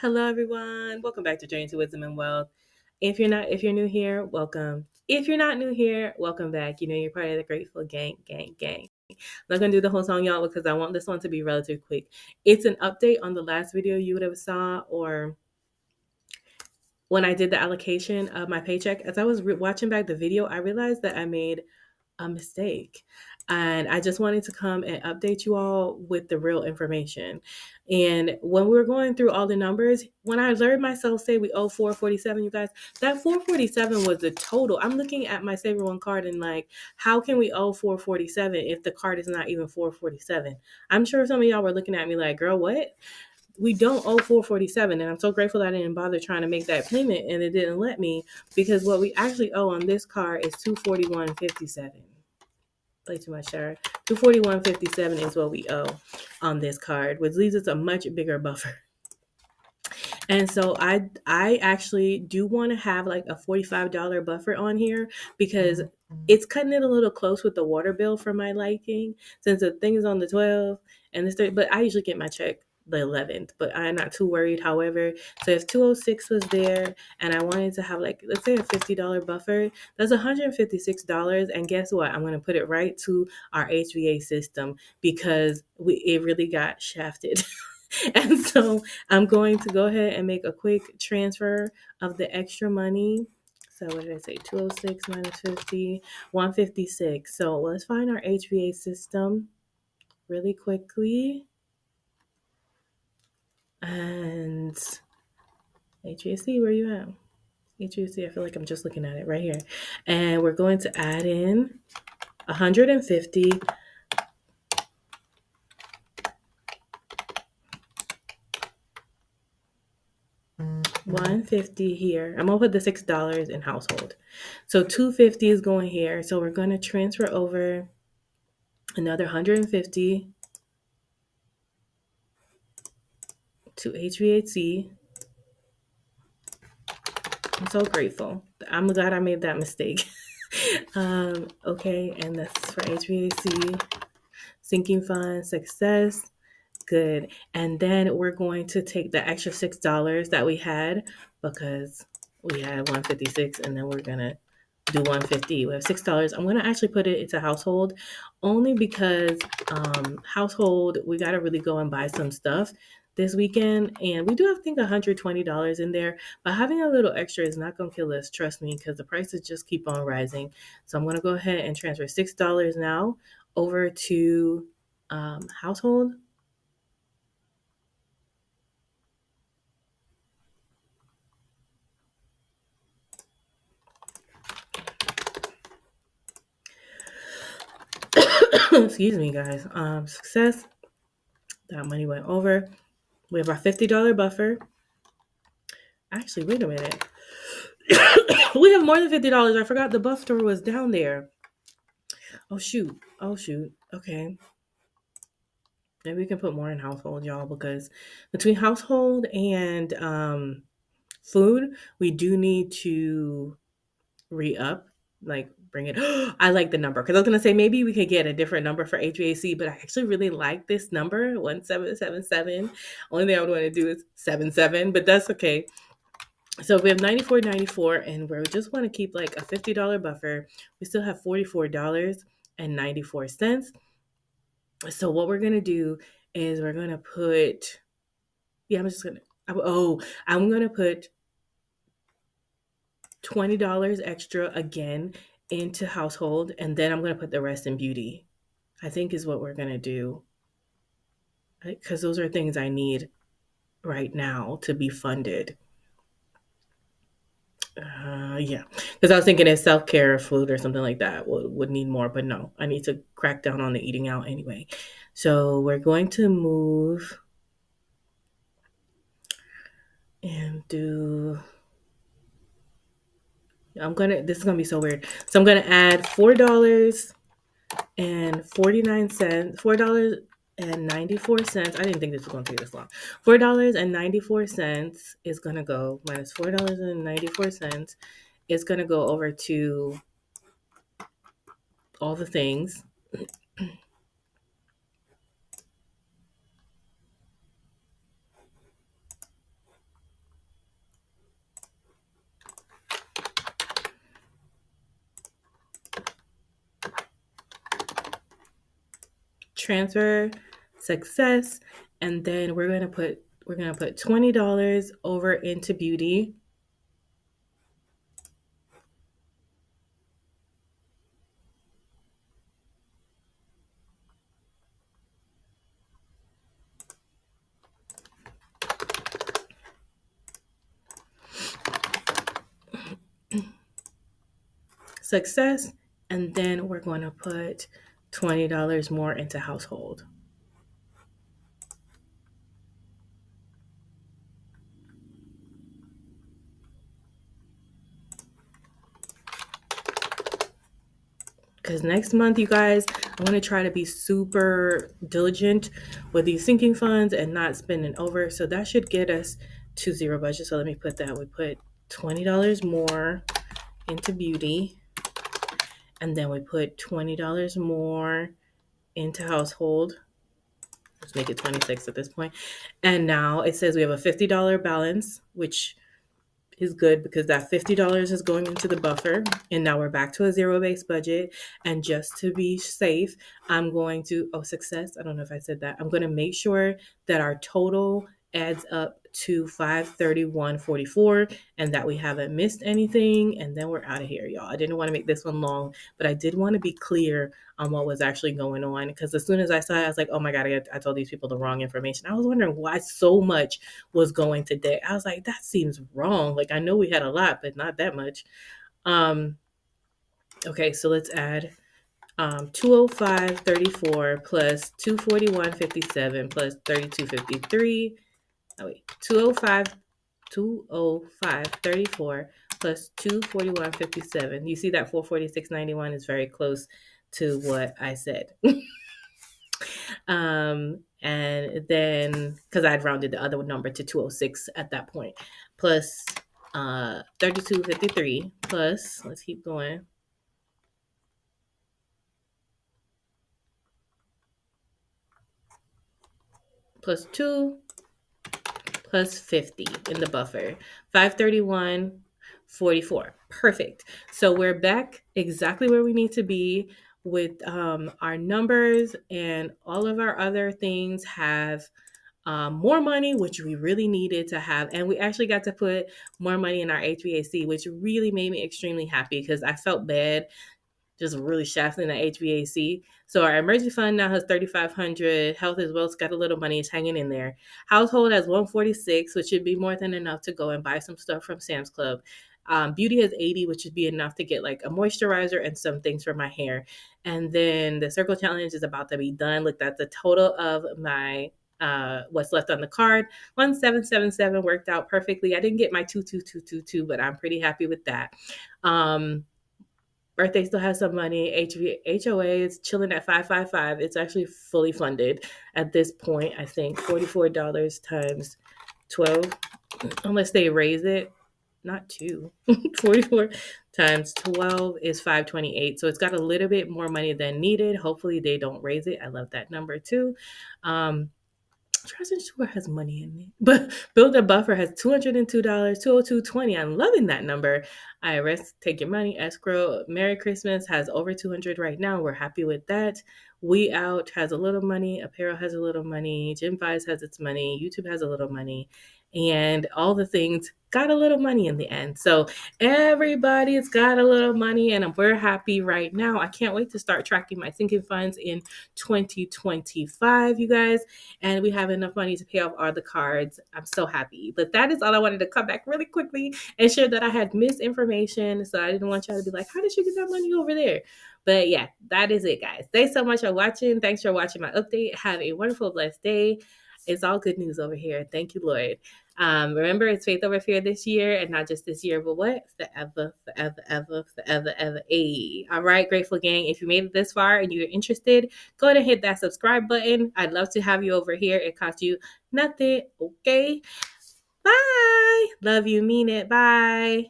Hello, everyone. Welcome back to Journey to Wisdom and Wealth. If you're new here, welcome. If you're not new here, welcome back. You're part of the Grateful gang. I'm not gonna do the whole song, y'all, because I want this one to be relatively quick. It's an update on the last video you would have saw, or when I did the allocation of my paycheck. As I was watching back the video, I realized that I made a mistake. And I just wanted to come and update you all with the real information. And when we were going through all the numbers, when I learned myself say we owe 447, you guys, that 447 was the total. I'm looking at my Saver One card and like, how can we owe 447 if the card is not even 447? I'm sure some of y'all were looking at me like, girl, what? We don't owe 447, and I'm so grateful that I didn't bother trying to make that payment and it didn't let me, because what we actually owe on this card is 241.57. Play too much, Sarah. 241.57 is what we owe on this card, which leaves us a much bigger buffer. And so I actually do want to have like a $45 buffer on here, because it's cutting it a little close with the water bill for my liking, since the thing is on the 12th and the 30th, but I usually get my check the 11th, but I'm not too worried. However, so if 206 was there and I wanted to have like, let's say a $50 buffer, that's $156. And guess what? I'm going to put it right to our HVA system, because it really got shafted. And so I'm going to go ahead and make a quick transfer of the extra money. So what did I say? 206 minus 50, 156. So let's find our HVA system really quickly. And HVAC, where you at? HVAC, I feel like I'm just looking at it right here. And we're going to add in 150. 150 here. I'm gonna put the $6 in household. So 250 is going here. So we're gonna transfer over another 150 to HVAC. I'm so grateful. I'm glad I made that mistake. Okay, and that's for HVAC. Sinking fund, success. Good. And then we're going to take the extra $6 that we had, because we had 156, and then we're gonna do 150. We have $6. I'm gonna actually put it into household, only because household, we gotta really go and buy some stuff this weekend, and we do have, I think, $120 in there, but having a little extra is not gonna kill us, trust me, because the prices just keep on rising. So I'm gonna go ahead and transfer $6 now over to household. Excuse me, guys. Success. That money went over. We have our $50 buffer. Actually, wait a minute. We have more than $50. I forgot the buffer was down there. Oh shoot. Okay. Maybe we can put more in household, y'all, because between household and food, we do need to re-up, like bring it. I like the number, because I was gonna say maybe we could get a different number for HVAC, but I actually really like this number, 1777. Only thing I would want to do is 77, but that's okay. So we have 94.94, and we just want to keep like a $50 buffer. We still have $44.94. So what we're gonna do is we're gonna put, I'm gonna put $20 extra again into household, and then I'm going to put the rest in beauty, I think, is what we're going to do, because those are things I need right now to be funded. Yeah, because I was thinking if self-care or food or something like that would need more, but no, I need to crack down on the eating out anyway. So we're going to move and do, this is going to be so weird. So I'm going to add $4.49, $4.94. I didn't think this was going to take this long. $4.94 is going to go, minus $4.94 is going to go over to all the things. transfer, success, and then we're gonna put $20 over into beauty. Success, and then we're going to put $20 more into household. Because next month, you guys, I want to try to be super diligent with these sinking funds and not spending over. So that should get us to zero budget. So let me put that. We put $20 more into beauty. And then we put $20 more into household. Let's make it 26 at this point. And now it says we have a $50 balance, which is good because that $50 is going into the buffer. And now we're back to a zero-based budget. And just to be safe, I'm going to, success. I don't know if I said that. I'm going to make sure that our total adds up to $531.44 and that we haven't missed anything. And then we're out of here, y'all. I didn't want to make this one long, but I did want to be clear on what was actually going on. Because as soon as I saw it, I was like, oh my God, I told these people the wrong information. I was wondering why so much was going today. I was like, that seems wrong. Like, I know we had a lot, but not that much. Okay, so let's add 205.34 plus 241.57 plus 32.53. Oh wait, 205.34 plus 241.57. You see that 446.91 is very close to what I said. And then because I'd rounded the other number to 206 at that point, plus 32.53 plus, let's keep going, plus 2 plus 50 in the buffer, 531.44. Perfect. So we're back exactly where we need to be with our numbers, and all of our other things have more money, which we really needed to have. And we actually got to put more money in our HVAC, which really made me extremely happy because I felt bad just really shafting the HVAC. So our emergency fund now has $3,500. Health as well, it's got a little money, it's hanging in there. Household has $146, which should be more than enough to go and buy some stuff from Sam's Club. Beauty has $80, which would be enough to get like a moisturizer and some things for my hair. And then the circle challenge is about to be done. Look, that's the total of my what's left on the card. 1777 worked out perfectly. I didn't get my 22222, but I'm pretty happy with that. Birthday still has some money. HOA is chilling at 555. It's actually fully funded at this point. I think $44 times 12, unless they raise it. Not 2. 44 times 12 is 528. So it's got a little bit more money than needed. Hopefully they don't raise it. I love that number too. Treasure Store has money in it, but Build a Buffer has $202, 202.20. I'm loving that number. IRS, take your money. Escrow, Merry Christmas has over 200 right now. We're happy with that. We Out has a little money. Apparel has a little money. Gym Vibes has its money. YouTube has a little money. And all the things got a little money in the end. So everybody's got a little money, and we're happy right now. I can't wait to start tracking my sinking funds in 2025, you guys. And we have enough money to pay off all the cards. I'm so happy. But that is all I wanted to come back really quickly and share that I had misinformation. So I didn't want y'all to be like, how did you get that money over there? But yeah, that is it, guys. Thanks so much for watching. Thanks for watching my update. Have a wonderful, blessed day. It's all good news over here. Thank you, Lord. Remember, it's faith over fear this year, and not just this year, but what? Forever, forever, ever, forever, ever. Ay. All right, Grateful Gang. If you made it this far and you're interested, go ahead and hit that subscribe button. I'd love to have you over here. It costs you nothing. Okay. Bye. Love you. Mean it. Bye.